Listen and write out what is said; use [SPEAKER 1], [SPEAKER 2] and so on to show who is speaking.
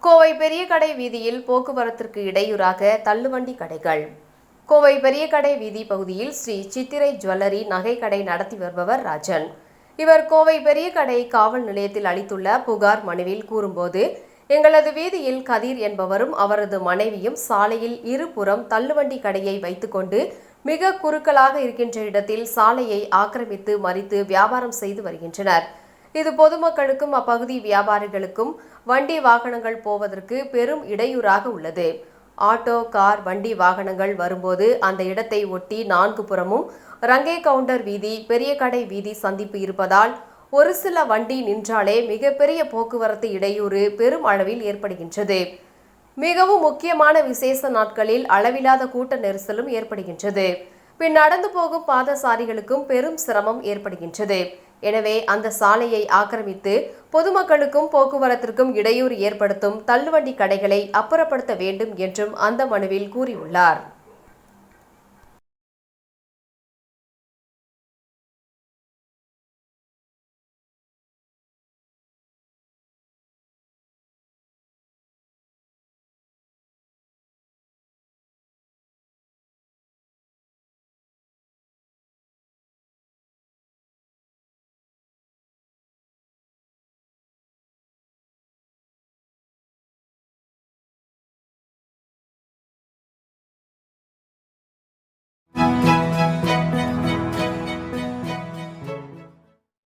[SPEAKER 1] கோவை பெரிய கடை வீதியில் போக்குவரத்திற்கு இடையூறாக தள்ளுவண்டி கடைகள். கோவை பெரிய கடை வீதி பகுதியில் ஸ்ரீ சித்திரை ஜுவல்லரி நகை கடை நடத்தி வருபவர் ராஜன். இவர் கோவை பெரிய கடை காவல் நிலையத்தில் அளித்துள்ள புகார் மனுவில் கூறும்போது, எங்களது வீதியில் கதிர் என்பவரும் அவரது மனைவியும் சாலையில் இருபுறம் தள்ளுவண்டி கடையை வைத்துக்கொண்டு மிக குறுக்கலாக இருக்கின்ற இடத்தில் சாலையை ஆக்கிரமித்து மறித்து வியாபாரம் செய்து வருகின்றனர். இது பொதுமக்களுக்கும் அப்பகுதி வியாபாரிகளுக்கும் வண்டி வாகனங்கள் போவதற்கு பெரும் இடையூறாக உள்ளது. ஆட்டோ, கார், வண்டி வாகனங்கள் வரும்போது அந்த இடத்தை ஒட்டி 4 புறமும் ரங்கே கவுண்டர் வீதி, பெரிய கடை வீதி சந்திப்பு இருப்பதால் ஒரு சில வண்டி நின்றாலே மிகப்பெரிய போக்குவரத்து இடையூறு பெரும் அளவில் ஏற்படுகின்றது. மிகவும் முக்கியமான விசேஷ நாட்களில் அளவில்லாத கூட்ட நெரிசலும் ஏற்படுகின்றது. பின் நடந்து போகும் பாதசாரிகளுக்கும் பெரும் சிரமம் ஏற்படுகின்றது. எனவே அந்த சாலையை ஆக்கிரமித்து பொதுமக்களுக்கும் போக்குவரத்திற்கும் இடையூறு ஏற்படுத்தும் தள்ளுவண்டி கடைகளை அப்புறப்படுத்த வேண்டும் என்றும் அந்த மனுவில் கூறியுள்ளார்.